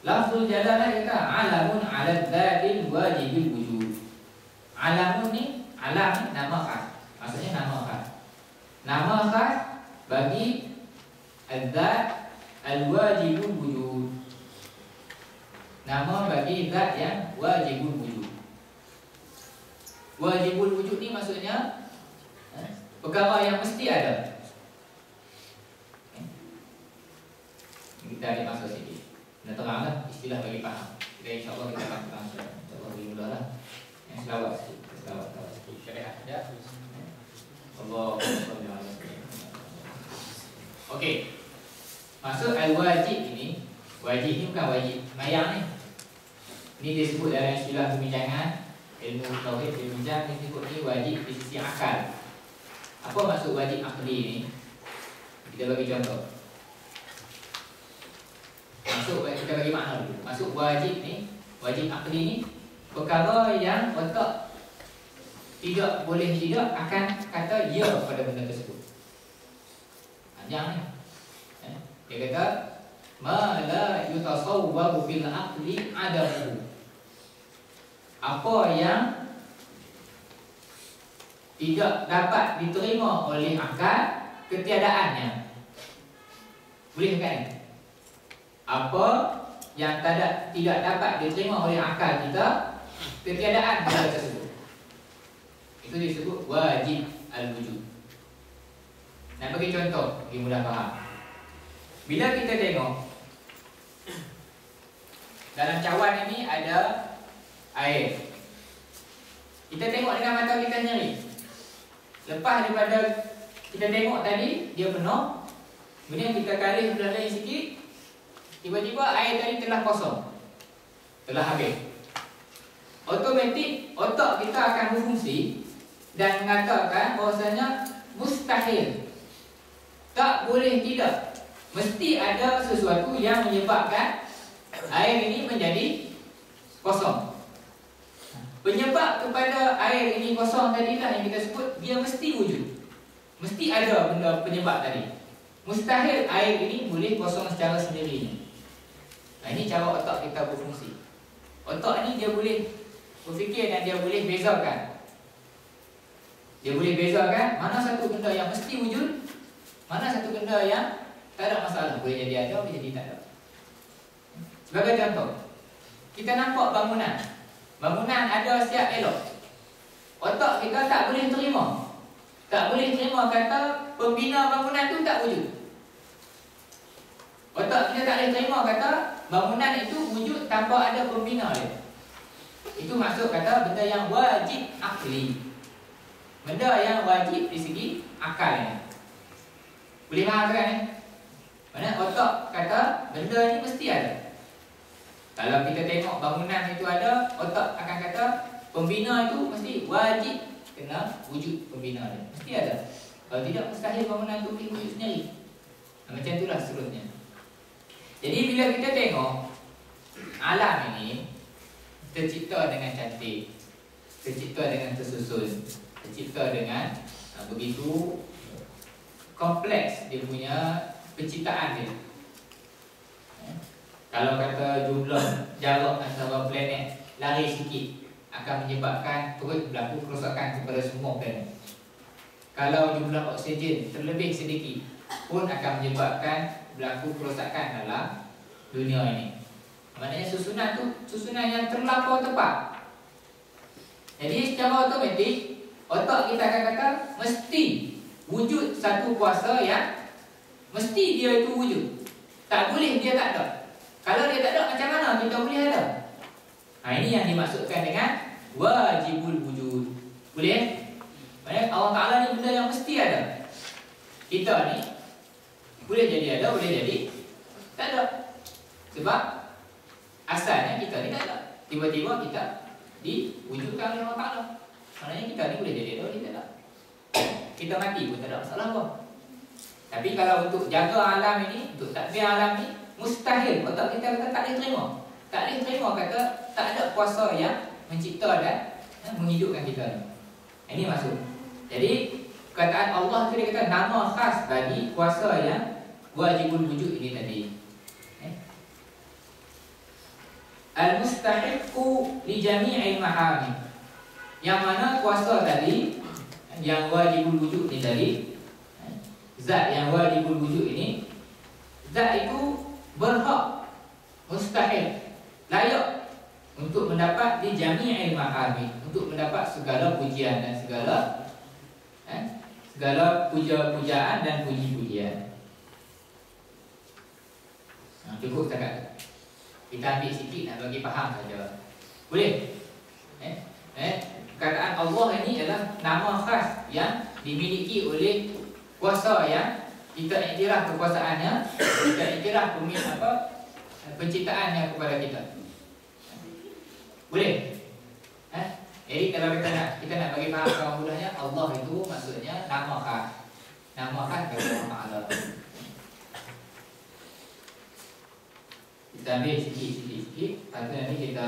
Lafzul jalalah kata alamun ala dzatil wajibil wujud. Alamun ni, alam ni nama khas. Maksudnya nama khas. Nama khas bagi az-zat al-wajibul wujud. Nama bagi zat yang wajibul wujud. Wajibul wujud ni maksudnya perkara yang mesti ada. Kita ada masuk sikit. Dah teranglah istilah bagi faham. Kita insya-Allah kita akan faham. Insya-Allah lebih mudahlah. Yang selawat sikit. Syariat ada. Allahu Akbar. Okey. Masuk al-wajib ini. Wajib ni bukan wajib mayang ni. Ini disebut dalam istilah perbincangan ilmu tauhid bimbang disebut ni wajib di sisi akal. Apa maksud wajib akli ni? Kita bagi contoh. Kita bagi makna dulu. Maksud wajib ni, wajib akli ni perkara yang otak tidak boleh tidak akan kata ya pada benda tersebut. Panjang ni. Dia kata ma la yutasawwaru bil aqli adamu. Apa yang tidak dapat diterima oleh akal ketiadaannya. Boleh kan? Apa yang tidak dapat diterima oleh akal kita ketiadaan benda tersebut. Itu disebut wajib al-wujud. Nak bagi contoh bagi mudah faham. Bila kita tengok dalam cawan ini ada air, kita tengok dengan mata kita sendiri. Lepas daripada kita tengok tadi dia penuh, kemudian kita kali belah lain sikit, tiba-tiba air tadi telah kosong, telah habis. Automatik otak kita akan berfungsi dan mengatakan bahawasanya mustahil, tak boleh tidak, mesti ada sesuatu yang menyebabkan air ini menjadi kosong. Penyebab kepada air ini kosong tadi lah yang kita sebut, dia mesti wujud, mesti ada benda penyebab tadi. Mustahil air ini boleh kosong secara sendirinya. Nah, ini cara otak kita berfungsi. Otak ni dia boleh berfikir dan dia boleh bezakan. Dia boleh bezakan mana satu benda yang mesti wujud, mana satu benda yang tak ada masalah. Boleh jadi ada, boleh jadi tak ada. Sebagai contoh, kita nampak bangunan. Bangunan ada siap elok. Otak kita tak boleh terima. Tak boleh terima kata pembina bangunan tu tak wujud. Otak kita tak boleh terima kata bangunan itu wujud tanpa ada pembina dia. Itu maksud kata benda yang wajib akli. Benda yang wajib di segi akalnya. Boleh faham kan ni? Mana otak kata benda ni mesti ada. Kalau kita tengok bangunan itu ada, otak akan kata pembina itu mesti wajib kena wujud pembina dia. Mesti ada. Kalau tidak, mustahil bangunan itu boleh wujud sendiri. Macam itulah seterusnya. Jadi bila kita tengok alam ini tercipta dengan cantik, tercipta dengan tersusun, tercipta dengan begitu kompleks dia punya penciptaan dia. Kalau kata jumlah jarak antara planet lari sikit akan menyebabkan turut berlaku kerosakan kepada semua planet. Kalau jumlah oksigen terlebih sedikit pun akan menyebabkan berlaku kerosakan dalam dunia ini. Maknanya susunan tu susunan yang terlampau tepat. Jadi secara automatik otak kita akan kata mesti wujud satu kuasa yang mesti dia itu wujud. Tak boleh dia tak ada. Kalau dia tak ada, macam mana kita boleh ada? Ini yang dimaksudkan dengan wajibul wujud. Boleh? Maksudnya Allah Ta'ala ni benda yang mesti ada. Kita ni boleh jadi ada, boleh jadi tak ada. Sebab asalnya kita ni tak ada. Tiba-tiba kita diwujudkan oleh Allah Ta'ala. Maknanya kita ni boleh jadi ada, boleh tak ada. Kita mati pun tak ada masalah pun. Tapi kalau untuk jaga alam ini, untuk tadbir alam ni, mustahil. Otak kita kata tak boleh terima. Tak boleh terima kata tak ada kuasa yang mencipta dan menghidupkan kita ni. Ini maksud. Jadi perkataan Allah tu dia kata nama khas bagi kuasa yang wajibul wujud ini tadi. al-mustahiqqu li jami'il mahamid. Yang mana kuasa tadi, yang wajibul wujud ni tadi, zat yang wajibul wujud ini, zat itu berhak, mustahil, layak untuk mendapat di jami'il mahamid, untuk mendapat segala pujian dan segala puja-pujaan dan puji-pujian. Cukup setakat kita ambil sikit nak bagi faham saja. Boleh? Perkataan Allah ini adalah nama khas yang dimiliki oleh kuasa yang kita iktiraf kekuasaannya, kita iktiraf penciptaannya kepada kita. Boleh? Jadi kalau kita nak bagi faham kawan mudahnya, Allah itu maksudnya nama khas dari Allah Ta'ala. Kita ambil sikit-sikit, lepas tu nanti kita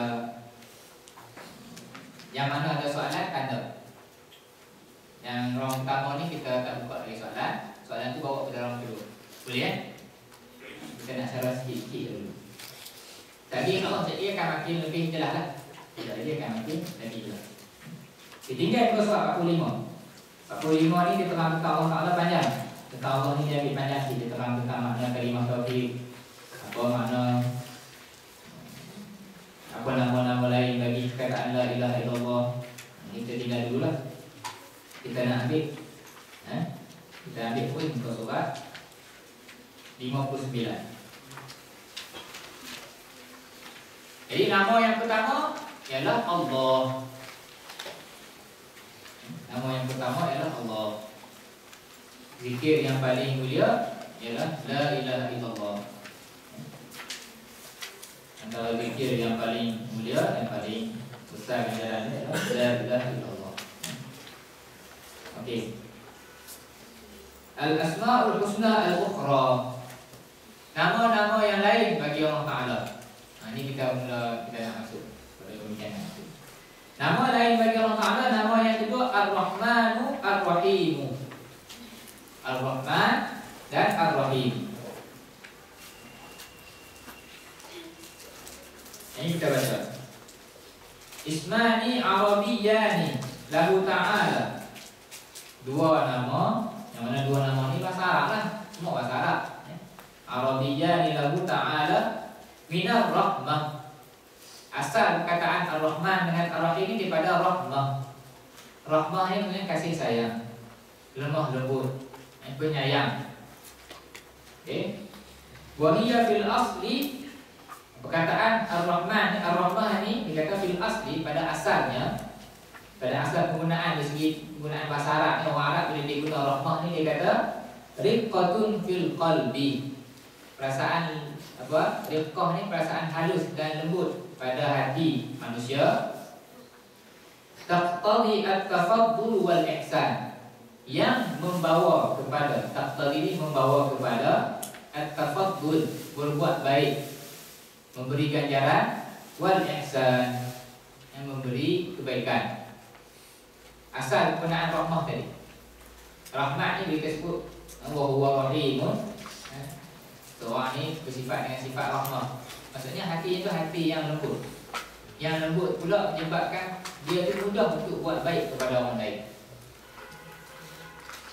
yang mana ada soalan, tanda. Yang round pertama ni kita tak buka lagi soalan tu bawa ke dalam dulu. Boleh Kita nak sarah sikit-sikit dulu. Tadi Allah jadi akan makin lebih jelas lah. Jadi akan makin lebih jelas. Tinggal ke surat 45. 45 ni dia terang tentang Allah Ta'ala panjang. Tentang Allah ni dia ambil panjang sikit. Dia terang tentang makna kalimah tauhid, apa makna, apa nama-nama lain bagi perkataan la ilaha illallah. Kita tinggal dulu lah. Kita nak ambil kita ambil pun untuk surat 59. Jadi nama yang pertama ialah Allah. Nama yang pertama ialah Allah. Zikir yang paling mulia ialah la ilaha illallah. Antara zikir yang paling mulia dan paling besar ganjarannya adalah la ilaha illallah. Okey. Al-asma'ul husna al-ukhra. Nama-nama yang lain bagi Allah Ta'ala. Ini kita nak masuk pada pembicaraan itu. Nama lain bagi Allah Ta'ala, nama yang kedua Ar-Rahmanu Ar-Rahimu. Ar-Rahman dan Ar-Rahim. Ini kita baca. Ismani Arabiyani lahu ta'ala. Dua nama, yang mana dua nama ni bahasa Arab lah. Semua bahasa Arab. Arabiyani lahu ta'ala minar rahmah. Asal perkataan Ar-Rahman dengan Ar-Rahim ini daripada rahmah. Rahmah ini maksudnya kasih sayang, lemah lembut, penyayang. Okey. Wa hiya fil asli, perkataan Ar-Rahman, Ar-Rahmah ini dikata fil asli pada asalnya, pada asal penggunaan dari segi penggunaan bahasa Arab, orang Arab bila dia guna rahmah ni dia kata riqqatun fil qalbi. Perasaan apa? Riqqah ni perasaan halus dan lembut pada hati manusia. Taqtadi at-tafaddul wal ihsan, yang membawa kepada, taqtadi ini membawa kepada at-tafaddul, berbuat baik, memberi ganjaran, wal ihsan, yang memberi kebaikan. Asal penggunaan rahmah tadi. Rahmat ni kita sebut wa huwa rahimun. Seorang ni bersifat dengan sifat rahmah. Maksudnya hati itu hati yang lembut. Yang lembut pula menyebabkan dia tu mudah untuk buat baik kepada orang lain.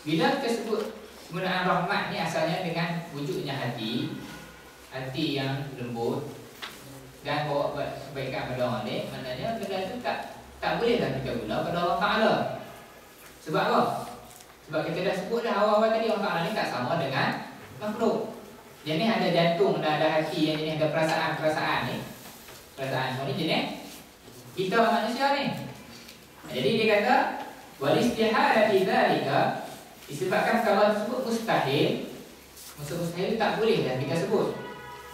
Bila kita sebut penggunaan rahmat ni asalnya dengan wujudnya hati, hati yang lembut dan bawa kebaikan pada orang lain, maknanya benda tu tak bolehlah kita guna pada Allah Ta'ala. Sebab apa? Sebab kita dah sebut dah awal-awal tadi, Allah Ta'ala ni tak sama dengan makhluk. Dia ni ada jantung dan ada hati, yang jenis ada perasaan-perasaan ni. Perasaan semua ni jenis kita manusia ni. Jadi dia kata wal istihadati dzalika, disebabkan kalau tersebut mustahil. Maksud mustahil tak boleh dah kita sebut.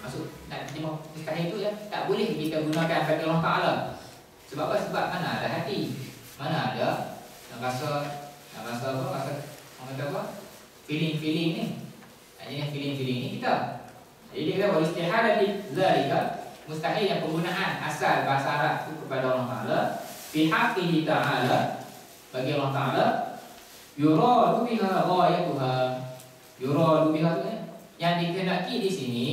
Maksud nak terjemah mustahil tu ya, tak boleh kita gunakan bagi Allah Ta'ala. Sebab apa? Sebab mana ada hati, mana ada rasa orang kata apa? Feeling ni. Jenis feeling ni kita. Jadi dia kata wal istihadati dzalika, mustahil yang penggunaan asal bahasa Arab itu kepada Allah Ta'ala fi haqqihi ta'ala, bagi Allah Ta'ala, yuradu biha ghayatuha. Yuradu biha yang dikehendaki di sini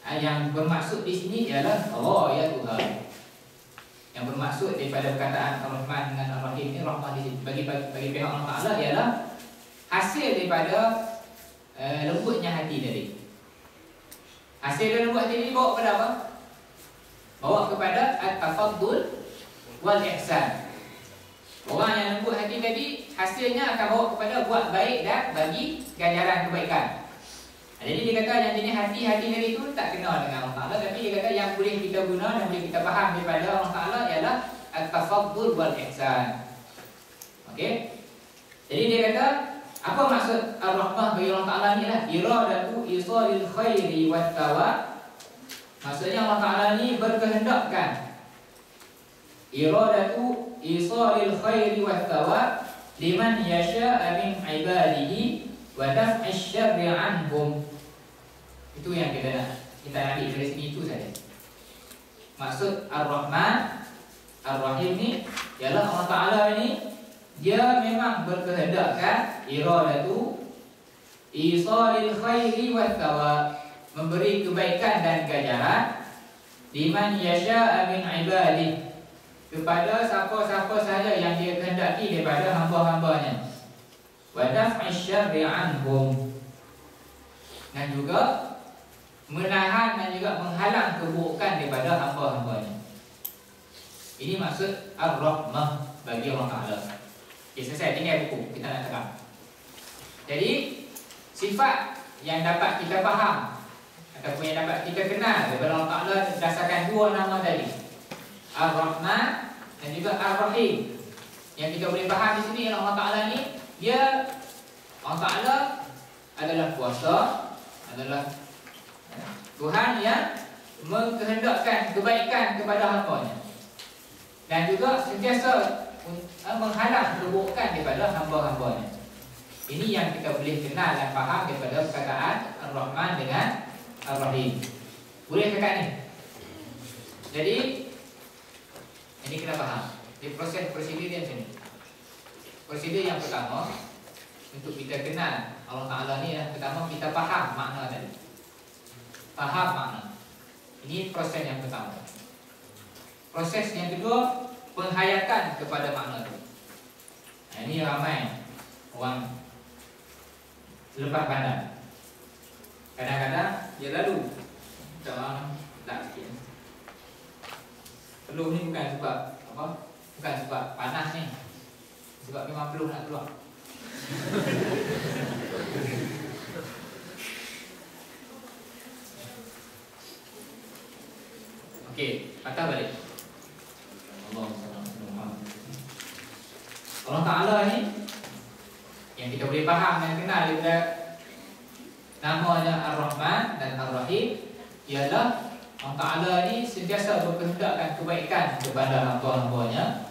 Yang bermaksud di sini ialah ghayatuha. Yang bermaksud daripada perkataan Ar-Rahman dengan Ar-Rahim ini, rahmah di sini bagi pihak Allah Taala ialah hasil daripada lembutnya hati tadi. Hasil dari lembut hati ini bawa kepada apa? Bawa kepada at-tafaddul wal ihsan. Orang yang lembut hati tadi hasilnya akan bawa kepada buat baik dan bagi ganjaran kebaikan. Jadi dia kata yang jenis hati-hati tadi itu tak kenal dengan Allah Ta'ala, tapi dia kata yang boleh kita guna dan boleh kita faham daripada Allah Ta'ala ialah at-tafaddul wal ihsan. Okey. Jadi dia kata apa maksud ar-rahmah bagi Allah Ta'ala ni lah? Iradatu isalil khairi wat tawa. Maksudnya Allah Ta'ala ni berkehendakkan iradatu isalil khairi wat tawa liman yasha'a min ibadihi wa daf'i syarri anhum. Itu yang kita ambil dari sini itu saja. Maksud Ar-Rahman Ar-Rahim ni ialah Allah Ta'ala ni dia memang berkehendakkan iradatu isalil khairi wat tawa, memberi kebaikan dan ganjaran liman yasha'a min ibadihi, kepada siapa-siapa sahaja yang dia kehendaki daripada hamba-hambanya, wa daf'i syarri anhum, dan juga menahan dan juga menghalang keburukan daripada hamba-hambanya. Ini maksud Ar-Rahmah bagi Allah Ta'ala. Okay, selesai, tinggal buku kita nak terang. Jadi sifat yang dapat kita faham ataupun yang dapat kita kenal daripada Allah Ta'ala berdasarkan dua nama tadi, Ar-Rahman dan juga Ar-Rahim. Yang kita boleh faham di sini Allah Ta'ala ni dia, Allah Ta'ala adalah kuasa, adalah Tuhan yang mengkehendakkan kebaikan kepada hamba-Nya, dan juga sentiasa menghalang keburukan daripada hamba-hambanya. Ini yang kita boleh kenal dan faham daripada perkataan Ar-Rahman dengan Ar-Rahim. Boleh cakap ni? Jadi ini kita faham di proses prosedur dia macam ni. Prosedur yang pertama untuk kita kenal Allah Ta'ala ni, yang pertama kita faham makna tadi. Faham makna. Ini proses yang pertama. Proses yang kedua, penghayatan kepada makna itu. Nah, ini ramai orang lepas pandang. Kadang-kadang dia lalu tak sikit. Peluh ni bukan sebab apa? Bukan sebab panas ni. Sebab memang peluh nak keluar. Okey, patah balik. Allah Ta'ala ni yang kita boleh faham dan kenal daripada namanya Ar-Rahman dan Ar-Rahim ialah Allah Ta'ala ni sentiasa berkehendakkan kebaikan kepada hamba-hambanya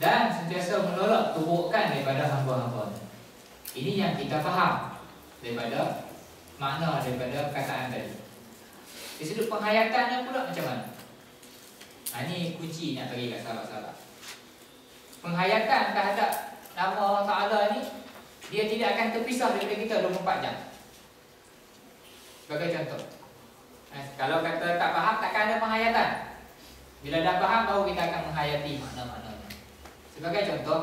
dan sentiasa menolak keburukan daripada hamba-hambanya. Ini yang kita faham daripada makna daripada perkataan tadi. Di sudut penghayatannya pula macam mana? Ini kunci nak bagi kat sahabat-sahabat. Penghayatan terhadap nama Allah Ta'ala ni, dia tidak akan terpisah daripada kita 24 jam. Sebagai contoh, kalau kata tak faham, takkan ada penghayatan. Bila dah faham, baru kita akan menghayati makna-maknanya. Sebagai contoh,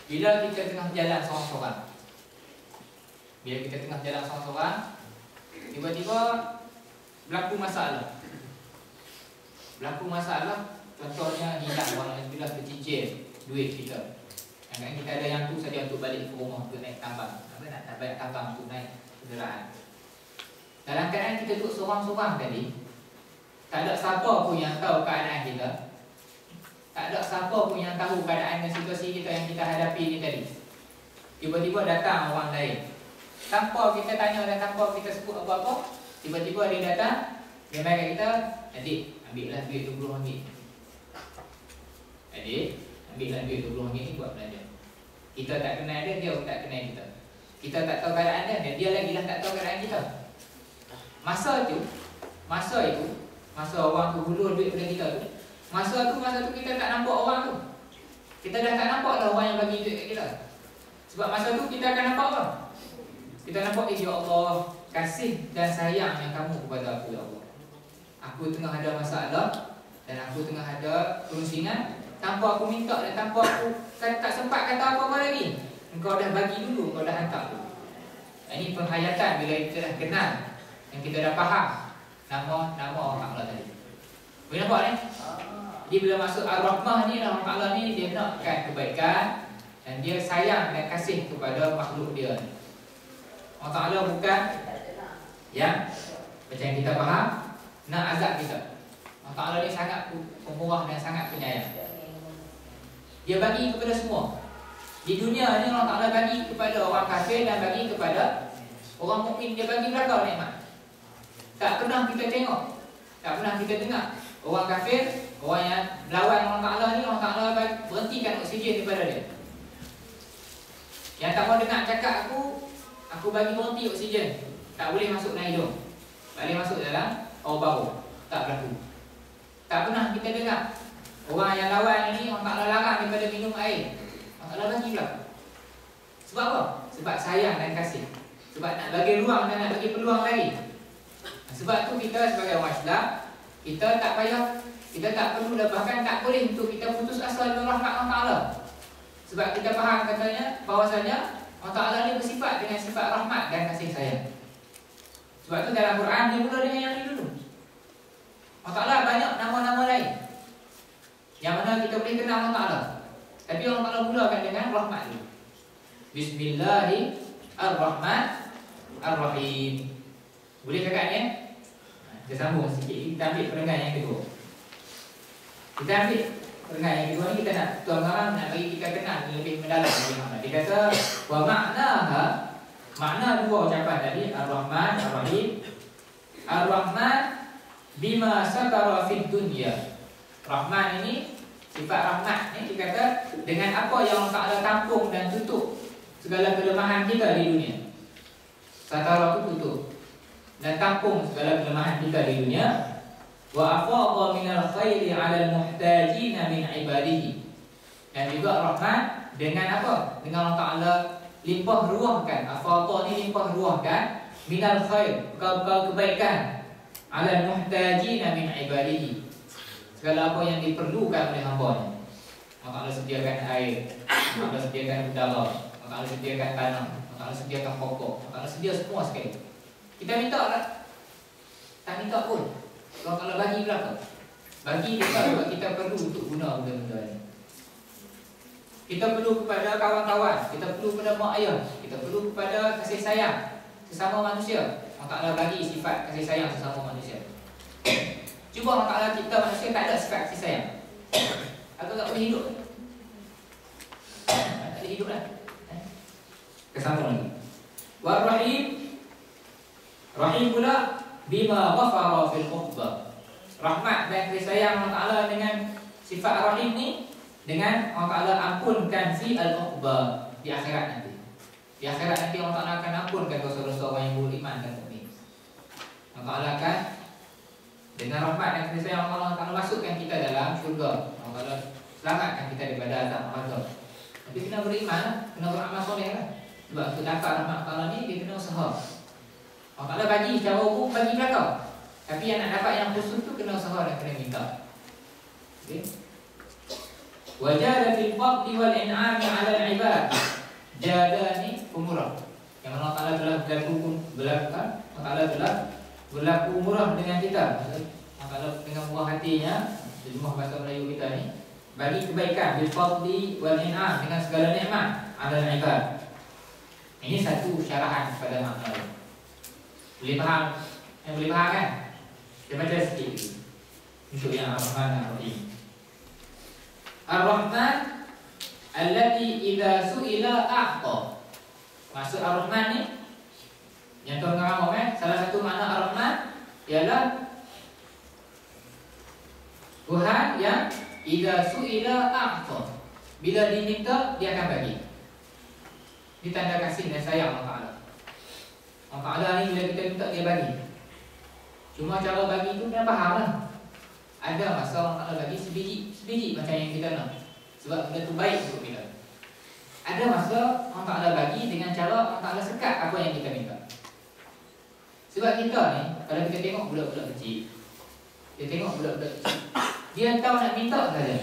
bila kita tengah jalan seorang-seorang, tiba-tiba berlaku masalah. Contohnya hilang walaulah tercicir duit kita. Kadang-kadang kita ada yang tu saja untuk balik ke rumah, untuk naik tambang. Nak bayar tambang untuk naik kenderaan. Dalam keadaan kita duduk seorang-seorang tadi, tak ada siapa pun yang tahu keadaan kita. Tak ada siapa pun yang tahu keadaan dan situasi kita yang kita hadapi ni tadi. Tiba-tiba datang orang lain, tanpa kita tanya dan tanpa kita sebut apa-apa, tiba-tiba dia datang, dia main kat kita, adik, ambillah duit RM20. Adik, ambillah duit RM20 ni buat belanja. Kita tak kenal dia, dia pun tak kenal kita. Kita tak tahu keadaan dia, dan dia lagi lah tak tahu keadaan kita. Masa orang tu hulur duit pada kita tu, masa tu kita tak nampak orang tu. Kita dah tak nampak dah orang yang bagi duit kat kita. Sebab masa tu kita akan nampak apa? Kita nampak, ya Allah, kasih dan sayangnya kamu kepada aku, ya Allah. Aku tengah ada masalah dan aku tengah ada kerusingan, tanpa aku minta dan tanpa aku tak sempat kata apa-apa lagi, Engkau dah bagi dulu, Engkau dah hantar aku. Ini penghayatan bila kita dah kenal dan kita dah faham nama Allah Ta'ala tadi. Boleh nampak ni? Jadi bila masuk Ar-Rahmah ni, Allah Ta'ala ni dia nakkan kebaikan dan dia sayang dan kasih kepada makhluk dia. Allah Ta'ala bukan yang macam yang kita faham nak azab kita. Allah Ta'ala ni sangat pemurah dan sangat penyayang. Dia bagi kepada semua. Di dunia ni Allah Ta'ala bagi kepada orang kafir dan bagi kepada orang mukmin. Dia bagi belakang nikmat. Tak pernah kita tengok, tak pernah kita dengar orang kafir, orang yang melawan Allah Ta'ala ni, Allah Ta'ala berhentikan oksigen daripada dia. Yang tak mau dengar cakap aku bagi berhenti oksigen, tak boleh masuk dalam hidung, tak boleh masuk dalam paru-paru. Tak berlaku. Tak pernah kita dengar orang yang lawan ini Allah Ta'ala larang daripada minum air, Allah Ta'ala bagi belakang. Sebab apa? Sebab sayang dan kasih. Sebab nak bagi ruang dan nak bagi peluang lagi. Sebab tu kita sebagai orang Islam, kita tak payah, kita tak perlu, bahkan tak boleh untuk kita putus asa dengan rahmat Allah Ta'ala. Sebab kita faham katanya bahawasanya Allah Ta'ala ni bersifat dengan sifat rahmat dan kasih sayang. Sebab tu dalam Quran dia mula dengan yang ni dulu. Allah Ta'ala banyak nama-nama lain yang mana kita boleh kenal Allah Ta'ala, tapi Allah Ta'ala mulakan dengan rahmat dulu. Bismillahirrahmanirrahim. Boleh cakap ni? Kita sambung sikit. Kita ambil perenggan yang kedua. Kita ambil perenggan yang kedua ni, kita nak tuan-tuan nak bagi kita kenal lebih mendalam lagi makna. Dia kata wa ma'naha, makna dua ucapan tadi, Ar-Rahman, Ar-Rahim. Ar-Rahman bima satara fid dunya. Rahman ini sifat rahmat ni, dia kata dengan apa yang Allah Ta'ala tampung dan tutup segala kelemahan kita di dunia. Satara itu tutup dan tampung segala kelemahan kita di dunia. Wa afadha minal khairi 'alal muhtajina min ibadihi. Dan juga rahmat dengan apa? Dengan Allah Ta'ala limpah ruahkan. Afadha ni limpah ruahkan minal khair, perkara kebaikan, 'alal muhtajina min ibadihi. Segala apa yang diperlukan oleh hamba-Nya. Allah Ta'ala sediakan air, Allah Ta'ala sediakan udara, Allah Ta'ala sediakan tanah, Allah Ta'ala sediakan pokok, Allah Ta'ala sedia semua sekali. Kita minta tak? Tak minta pun. Allah Ta'ala bagi berapa? Bagi kita sebab kita perlu untuk guna benda-benda ni. Kita perlu kepada kawan-kawan, kita perlu kepada mak ayah, kita perlu kepada kasih sayang sesama manusia. Allah Ta'ala bagi sifat kasih sayang sesama manusia. Cuba Allah Ta'ala cipta manusia tak ada sifat kasih sayang, atau tak boleh hidup. Tak boleh hidup lah. Kesambung lagi. War-Rahim. Rahim pula bima ghafara fil uqbah. Rahmat dan kasih sayang Allah Ta'ala dengan sifat Rahim ni, dengan Allah Ta'ala ampunkan fi al-uqbah, di akhirat nanti. Di akhirat nanti Allah Ta'ala akan ampunkan dosa-dosa orang yang beriman dan mukmin. Allah Ta'ala akan dengan rahmat dan kasih sayang Allah Ta'ala masukkan kita dalam syurga. Allah Ta'ala selamatkan kita daripada azab neraka. Tapi kena beriman, kena beramal soleh lah. Sebab untuk dapat rahmat Allah ni, dia kena usaha. Allah Ta'ala bagi secara umum, bagi belakang. Tapi yang nak dapat yang khusus tu kena usaha dan kena minta. Okay. Wajada fil fadli wal in'ami 'ala al-'ibad. Jada ni pemurah. Yang Allah Ta'ala telah Allah Ta'ala telah berlaku murah dengan kita. Allah Ta'ala dengan murah hatinya, terjemah bahasa Melayu kita ni, bagi kebaikan bil fadli wal in'am, dengan segala nikmat 'ala al-'ibad. Ini satu syarahan kepada makna ini. Boleh faham? Yang boleh faham kan? Kita baca sikit lagi untuk yang Ar-Rahman Ar-Rahim. Ar-Rahman alladhi idza su'ila a'ta. Maksud Ar-Rahman ni yang tuan ngomong salah satu makna Ar-Rahman ialah Tuhan yang idza su'ila a'ta. Bila diminta dia akan bagi. Ini tanda kasih dan sayang Allah Ta'ala. Allah Ta'ala ni bila kita minta dia bagi. Cuma cara bagi tu kena faham lah. Ada masa Allah Ta'ala bagi sebiji macam yang kita nak, sebab benda tu baik untuk kita. Ada masa Allah Ta'ala bagi dengan cara Allah Ta'ala sekat apa yang kita minta. Sebab kita ni, kalau kita tengok budak-budak kecil, dia tengok budak-budak kecil, dia tahu nak minta saja,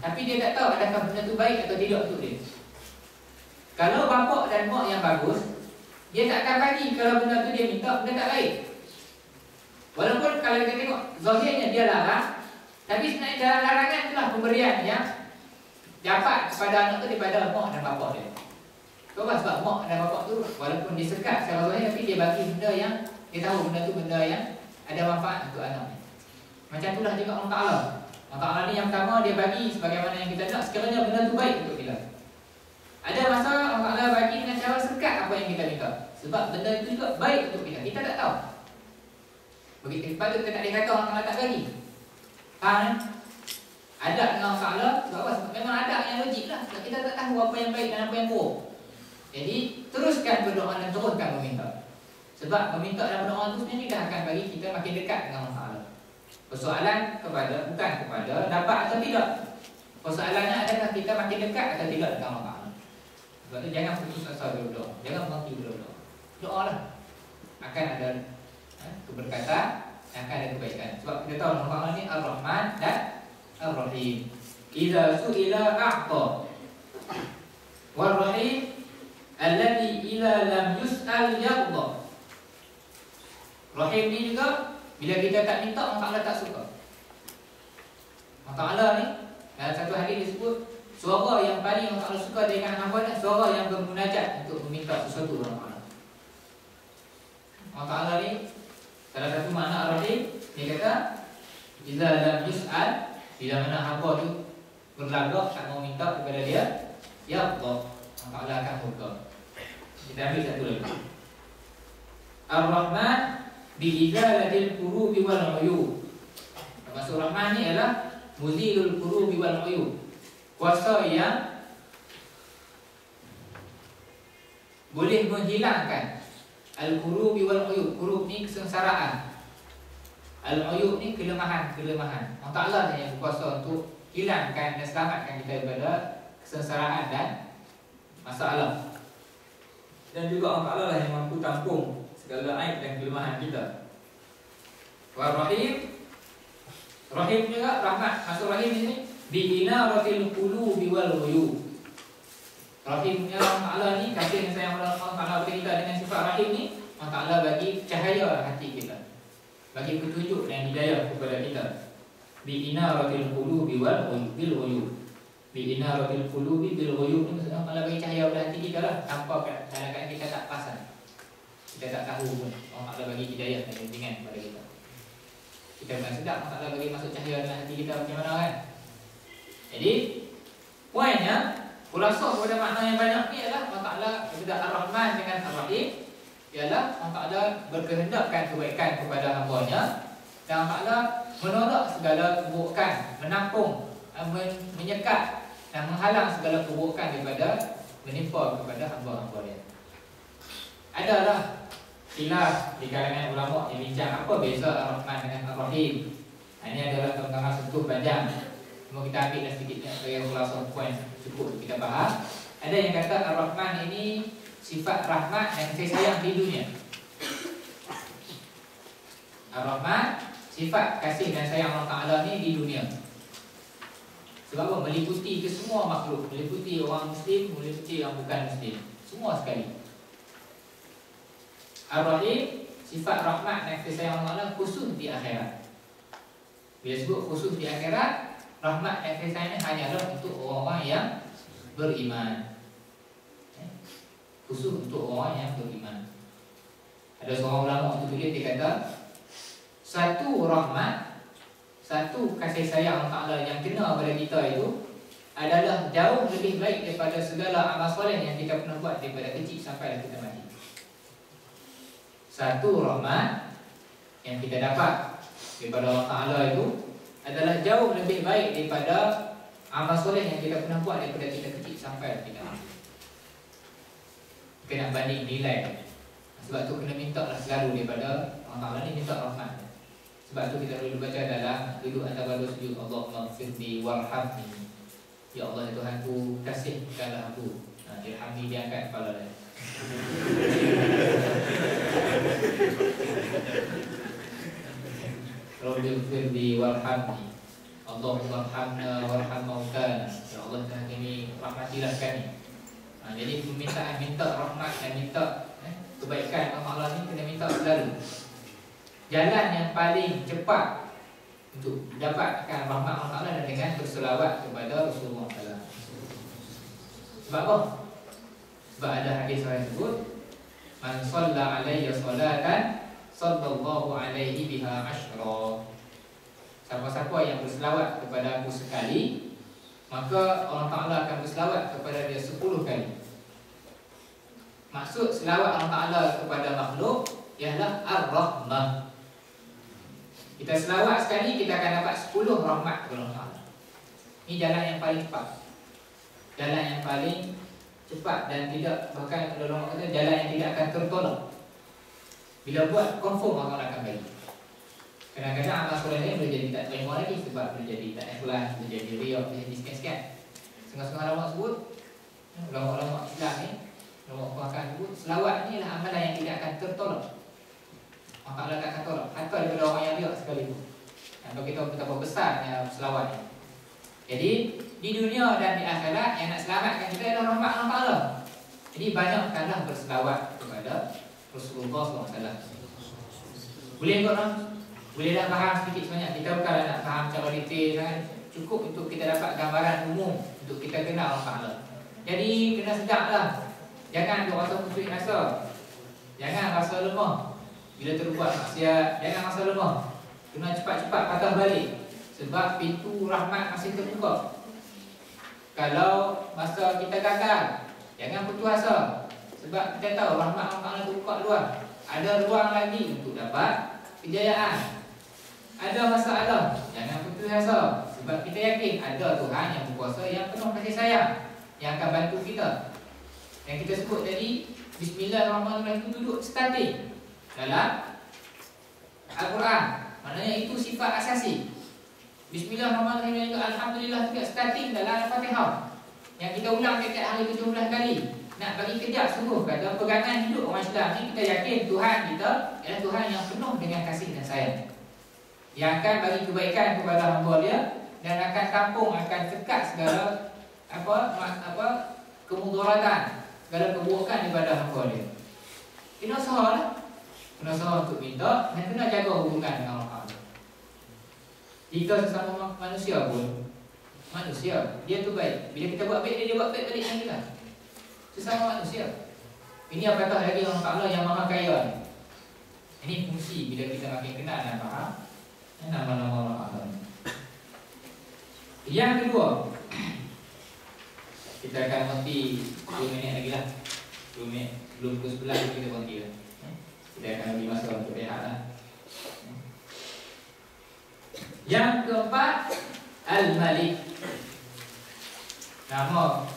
tapi dia tak tahu adakah benda tu baik atau tidak untuk dia. Kalau bapak dan mak yang bagus, dia tak akan bagi kalau benda tu dia minta, benda tak baik. Walaupun kalau kita tengok zahirnya dia larang, tapi sebenarnya dalam larangan itulah pemberian yang dapat kepada anak tu daripada mak dan bapak dia. Sebab mak dan bapak tu walaupun dia sekat secara zahir, tapi dia bagi benda yang dia tahu benda tu benda yang ada manfaat untuk anak ni. Macam itulah juga Allah Ta'ala. Allah Ta'ala ni yang pertama dia bagi sebagaimana yang kita nak, sekiranya benda tu baik untuk kita. Ada masa Allah Ta'ala bagi dengan cara sekat apa yang kita minta, sebab benda itu juga baik untuk kita. Kita tak tahu. Begitu sebab tu kita tak boleh kata Allah Ta'ala tak bagi. Faham kan? Adab dengan Allah Ta'ala sebab apa? Sebab memang adab yang logik lah. Sebab kita tak tahu apa yang baik dan apa yang buruk. Jadi teruskan berdoa dan teruskan meminta. Sebab meminta dan berdoa itu sebenarnya dah akan bagi kita makin dekat dengan Allah Ta'ala. Persoalan bukan kepada dapat atau tidak. Persoalannya adalah kita makin dekat atau tidak dengan Allah Ta'ala. Sebab tu jangan putus asa berdoa. Jangan berhenti berdoa. Doa lah. Akan ada keberkatan, akan ada kebaikan. Sebab kita tahu Allah Ta'ala ni Ar-Rahman dan Ar-Rahim. Iza su'ila a'ta. War-Rahim alladhi ila lam yus'al yaqda. Rahim ni juga bila kita tak minta, Allah Ta'ala tak suka. Allah Ta'ala ni dalam satu hadis disebut suara yang paling Allah Ta'ala suka dengan hamba ni suara yang bermunajat untuk meminta sesuatu Allah Ta'ala. Allah Ta'ala ni salah satu makna Ar-Rahim, dia kata iza lam yus'al, bila mana hamba tu berlagak tak mau minta kepada dia, ya Allah Ta'ala akan murka. Kita ambil satu lagi. Ar-Rahman bi'izalatil kurubi wal uyub. Maksud Rahman ni adalah muzilul kurubi wal uyub, kuasa yang boleh menghilangkan al-kurubi wal uyub. Kurub ni kesengsaraan, al-uyub ni kelemahan. Allah Ta'ala yang berkuasa untuk hilangkan dan selamatkan kita daripada kesengsaraan dan masalah. Dan juga Allah Ta'ala yang mampu tampung segala aib dan kelemahan kita. Wa-Rahim, Rahim juga rahmat. Maksud Rahim ini bi'inaratil qulubi wal uyub. Rahimnya Allah Ta'ala ni, kasih dan sayang Allah Ta'ala bagi kita dengan sifat Rahim ni, Allah Ta'ala bagi cahaya hati kita, bagi petunjuk dan hidayah kepada kita. Bi'inaratil qulubi wal uyub. Bi'inaratil qulubi bil uyub ni maksudnya Allah bagi cahaya pada hati kita lah, tanpa kadang-kadang kita tak pasal, kita tak tahu pun. Allah Ta'ala bagi hidayah dan bimbingan kepada kita. Kita bukan sedap Allah Ta'ala bagi masuk cahaya dalam hati kita macam mana kan. Jadi poinnya, khulasa kepada makna yang banyak ni adalah Allah Ta'ala kepada Ar-Rahman dengan Ar-Rahim ialah Allah Ta'ala berkehendakkan kebaikan kepada hamba-Nya, dan Allah Ta'ala menolak segala keburukan, menampung, menyekat dan menghalang segala keburukan daripada menimpa kepada hamba-hamba Dia. Adalah khilaf di kalangan ulama yang bincang apa beza Ar-Rahman dengan Ar-Rahim. Ini adalah tentang sentuh panjang. Cuma kita ambil sedikitnya sebagai khulasa poin cukup kita faham. Ada yang kata Ar-Rahman ini sifat rahmat dan kasih sayang di dunia. Ar-Rahman sifat kasih dan sayang Allah Ta'ala ni di dunia. Sebab apa? Meliputi ke semua makhluk, meliputi orang Muslim, meliputi orang bukan Muslim, semua sekali. Ar-Rahim sifat rahmat dan kasih sayang Allah Ta'ala khusus di akhirat. Bila sebut khusus di akhirat, rahmat dan kasih sayang hanyalah untuk orang-orang yang beriman. Khusus untuk orang yang beriman. Ada seorang ulama untuk dia kata, satu rahmat, satu kasih sayang Allah Ta'ala yang kena pada kita itu adalah jauh lebih baik daripada segala amal soleh yang kita pernah buat daripada kecil sampai kita mati. Satu rahmat yang kita dapat daripada Allah Ta'ala itu adalah jauh lebih baik daripada amal soleh yang kita pernah buat daripada kita kecil sampai kita mati. Kita nak banding nilai. Sebab tu kena minta lah selalu daripada Allah Ta'ala ni, minta rahmat. Sebab tu kita perlu baca dalam duduk antara dua sujud, Allahumma ghfirli warhamni. Ya Allah ya Tuhanku, kasihkanlah aku. Irhamni diangkat kepala dia. Rabbi firli warhamni, Allahumma warhamna warham mautana. Ya Allah, Tuhan kami rahmatilah kami. Jadi permintaan minta rahmat dan minta kebaikan kepada Allah ni kena minta selalu. Jalan yang paling cepat untuk dapatkan rahmat Allah adalah dengan berselawat kepada Rasulullah SAW. Sebab apa? Sebab ada hadis yang sebut, man shalla alayya salatan sallallahu alaihi biha asyra. Siapa-siapa yang berselawat kepada aku sekali, maka Allah Ta'ala akan berselawat kepada dia 10 kali. Maksud selawat Allah Ta'ala kepada makhluk ialah ar-rahmah. Kita selawat sekali, kita akan dapat 10 rahmat kepada Allah Ta'ala. Ini jalan yang paling cepat, jalan yang paling cepat dan tidak, bahkan ulama kata jalan yang tidak akan tertolong. Bila buat, confirm Allah akan bagi. Kadang-kadang amal soleh ni boleh jadi tak terima lagi sebab boleh jadi tak ikhlas, boleh jadi riak, boleh jadi sekian-sekian. Setengah-setengah ulama sebut, ulama-ulama Islam ni, ulama akan sebut, selawat ni adalah amalan yang tidak akan tertolong. Allah Ta'ala tak akan tolong, hatta daripada orang yang riak sekalipun. Kalau kita betapa besarnya selawat ni. Jadi di dunia dan di akhirat yang nak selamatkan kita adalah rahmat Allah Ta'ala. Jadi banyakkanlah berselawat kepada Rasulullah SAW. Boleh kot tak? Boleh dah faham sedikit sebanyak. Kita bukanlah nak faham secara detail kan? Cukup untuk kita dapat gambaran umum untuk kita kenal Allah Ta'ala. Jadi kena sedap lah. Jangan duk rasa putus asa. Jangan rasa lemah bila terbuat maksiat. Jangan rasa lemah. Kena cepat-cepat patah balik. Sebab pintu rahmat masih terbuka. Kalau masa kita gagal, jangan putus asa. Sebab kita tahu rahmat Allah Ta'ala terbuka luar. Ada ruang lagi untuk dapat kejayaan. Ada masalah, jangan putus asa. Sebab kita yakin ada Tuhan yang berkuasa, yang penuh kasih sayang, yang akan bantu kita. Yang kita sebut tadi, Bismillahirrahmanirrahim itu duduk starting dalam Al-Quran. Maknanya itu sifat asasi. Bismillahirrahmanirrahim juga Alhamdulillah juga starting dalam Al-Fatihah, yang kita ulang tiap-tiap hari 17 kali. Nak bagi kejap sungguh kata pegangan hidup orang Islam ni, kita yakin Tuhan kita adalah Tuhan yang penuh dengan kasih dan sayang, yang akan bagi kebaikan kepada hamba dia dan akan tampung, akan sekat segala kemudaratan, segala keburukan daripada hamba dia. Kena usaha lah. Kena usaha untuk minta dan kena jaga hubungan dengan Allah. Kita sesama manusia pun, manusia, dia tu baik. Bila kita buat baik, dia buat baik balik dengan kita. Sesama manusia. Ini apatah lagi Allah Ta'ala yang maha kaya ni. Ini fungsi bila kita makin kenal dan faham nama-nama Allah Ta'ala. Yang kedua, kita akan berhenti 2 minit lagi lah. 2 minit belum pukul 11 kita berhenti lah. Kita akan bagi masa untuk rehat lah. Yang keempat, Al-Malik. Nama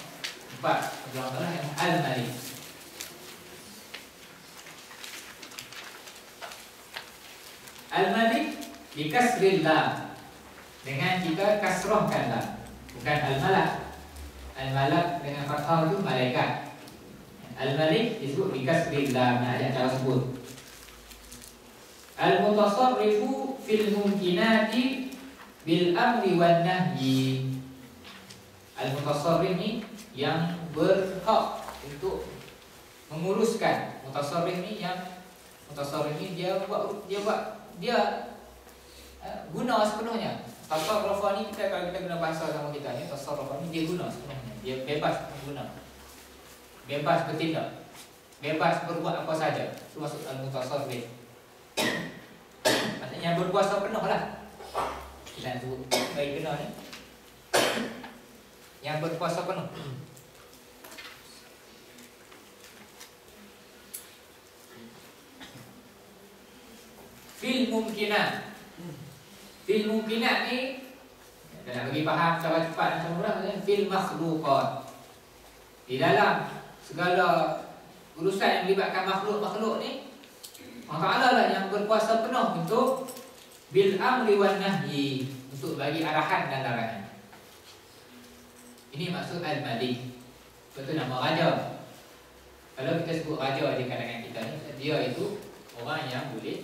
empat Allah Ta'ala yang Al-Malik. Al-Malik dikasril lam, dengan kita kasrahkan lam. Bukan Al-Malak. Al-Malak dengan fathah itu malaikat. Al-Malik disebut dikasril lam, ayat cara sebut. Al-Mutasarrifu fil mumkinati bil amri wan nahyi. Al-Mutasarrif ni yang berhak untuk menguruskan. Mutasarrif ni dia guna sepenuhnya. Tasarruf ni kita, kalau kita guna bahasa sama kita ni, tasarruf ni dia guna sepenuhnya. Dia bebas guna, bebas bertindak, bebas berbuat apa saja. Itu maksud al-mutasarrif. Maksudnya berkuasa penuh lah. Kita sebut baik kena ni, yang berkuasa penuh. Fil mumkinat. Fil mumkinat ni, kita nak bagi faham secara cepat dan secara mudah, fil makhluqat. Di dalam segala urusan yang melibatkan makhluk-makhluk ni, Allah Ta'ala lah yang berkuasa penuh untuk bil amri wan nahyi, untuk bagi arahan dan larangan. Ini maksud Al-Malik. Betul nama raja. Kalau kita sebut raja di kalangan kita ni, dia itu Orang yang boleh,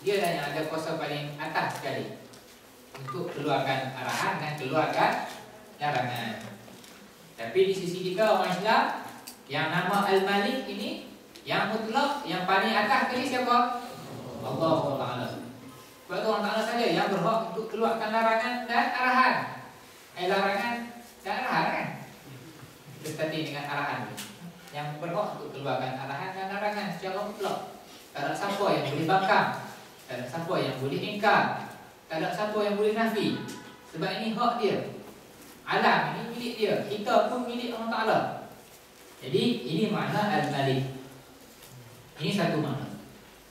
dia lah yang ada kuasa paling atas sekali untuk keluarkan arahan dan keluarkan larangan. Tapi di sisi kita orang Islam, yang nama Al-Malik ini, yang mutlak, yang paling atas sekali siapa? Allah Ta'ala. Sebab itu Allah Ta'ala saja yang berhak untuk keluarkan larangan dan arahan. Larangan dan arahan kan? Berkaitan dengan arahan. Yang berhak untuk keluarkan arahan dan larangan secara mutlak. Tak ada siapa yang boleh bangkang, tak ada siapa yang boleh ingkar, tak ada siapa yang boleh nafi. Sebab ini hak dia. Alam ini milik dia. Kita pun milik Allah Ta'ala. Jadi ini makna Al-Malik. Ini satu makna.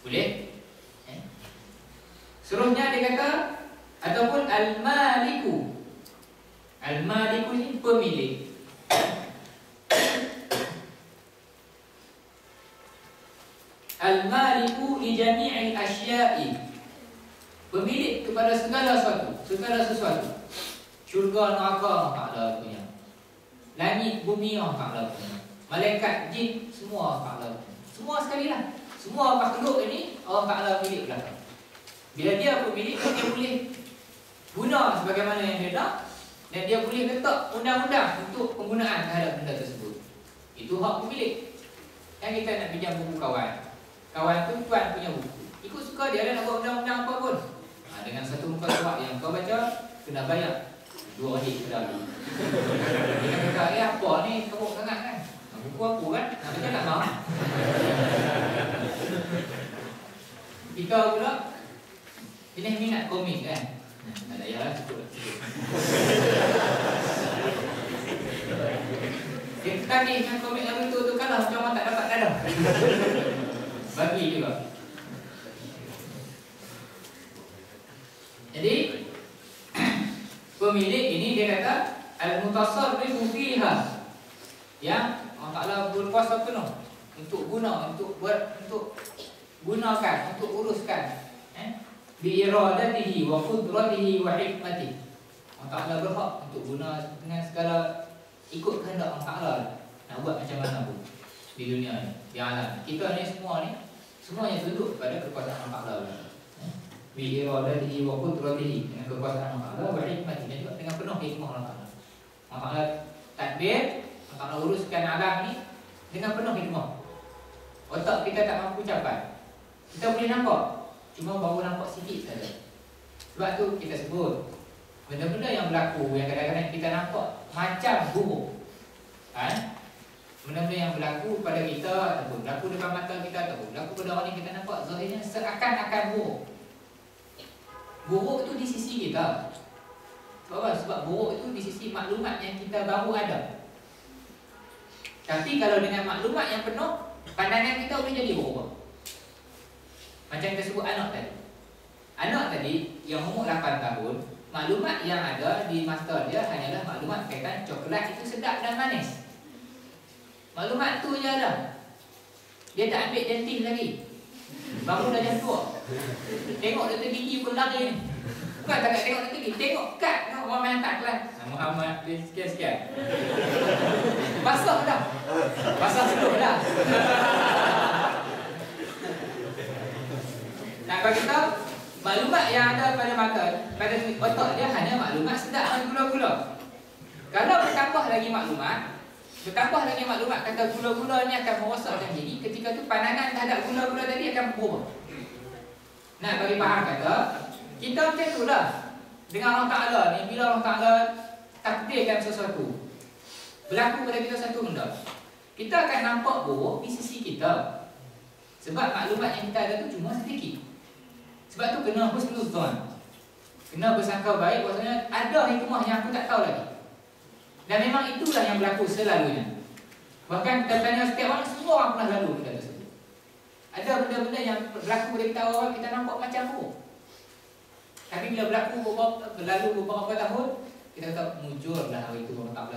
Boleh? Seterusnya dia kata ataupun Al-Maliku. Al-Maliku ini pemilik. Al-Maliku li jami'il asya'i. Pemilik kepada segala sesuatu. Syurga neraka Allah Ta'ala punya. Langit bumi Allah Ta'ala punya. Malaikat jin semua Allah Ta'ala punya. Semua sekali lah. Semua makhluk ini Allah Ta'ala milik belakang. Bila dia pemilik, dia boleh guna sebagaimana yang dia nak. Dan dia boleh letak undang-undang untuk penggunaan terhadap benda tersebut. Itu hak pemilik. Yang kita nak pinjam buku kawan. Kawan tu tuan punya buku. Ikut suka dia nak buat undang-undang apa pun. Dengan satu muka surat yang kau baca, kena bayar RM2 pada dulu. Dia kata, apa ni teruk sangat kan? Buku aku kan? Nak baca tak mahu. Kita pula jenis minat komik kan? Tak payahlah cukup. Dia tadi dengan komik yang itu kalah macam orang tak dapat dalam. Bagi juga. Jadi pemilik ini dia kata al-mutasarrifu fiha, yang Allah Ta'ala berkuasa penuh untuk guna, untuk gunakan, untuk uruskan bi iradatihi wa qudratihi wa hikmatihi. Allah Ta'ala berhak untuk guna dengan segala ikut kehendak Allah Ta'ala. Nak buat macam mana pun di dunia ni, di alam kita ni, semuanya tunduk kepada kekuasaan Allah Ta'ala. Bi iradatihi wa qudratihi, dengan kekuasaan Allah Ta'ala, wa hikmatihi, dan juga dengan penuh hikmah Allah Ta'ala. Allah Ta'ala tadbir, Allah Ta'ala uruskan alam ni dengan penuh hikmah. Otak kita tak mampu capai. Kita boleh nampak, cuma baru nampak sikit saja. Sebab tu kita sebut benda-benda yang berlaku, yang kadang-kadang kita nampak macam buruk, benda-benda yang berlaku pada kita, ataupun berlaku depan mata kita, ataupun berlaku pada orang yang kita nampak zahirnya seakan-akan buruk. Buruk itu di sisi kita. Sebab apa? Sebab buruk itu di sisi maklumat yang kita baru ada. Tapi kalau dengan maklumat yang penuh, pandangan kita boleh jadi buruk. Macam kita sebut anak tadi. Anak tadi yang umur 8 tahun, maklumat yang ada di mata dia hanyalah maklumat kaitan coklat itu sedap dan manis. Maklumat tu je ada. Dia tak ambil dentist lagi. Baru dah jam 2. Tengok Dr. Gigi pun lari ni. Bukan tak tengok Dr. Gigi, tengok kad orang main hantar kelas. Muhammad dia sekian-sekian. Basah dah. Basah seluruh dah. Nak bagi tahu, maklumat yang ada pada mata, pada otak dia hanya maklumat sedap dan gula-gula. Kalau bertambah lagi maklumat kata gula-gula ni akan merosakkan diri, ketika tu pandangan terhadap gula-gula tadi akan berubah. Nak bagi faham kata, kita macam itulah dengan Allah Ta'ala ni. Bila Allah Ta'ala takdirkan sesuatu berlaku pada kita satu benda, kita akan nampak buruk di sisi kita. Sebab maklumat yang kita ada tu cuma sedikit. Sebab tu kena husnuzan, kena bersangka baik, maksudnya ada hikmah yang aku tak tahu lagi. Dan memang itulah yang berlaku selalunya. Bahkan kita tanya setiap orang, semua orang pernah lalu benda tersebut. Ada benda-benda yang berlaku pada kita awal, kita nampak macam buruk. Tapi bila berlaku berlalu beberapa tahun, kita kata mujurlah hari itu Allah Ta'ala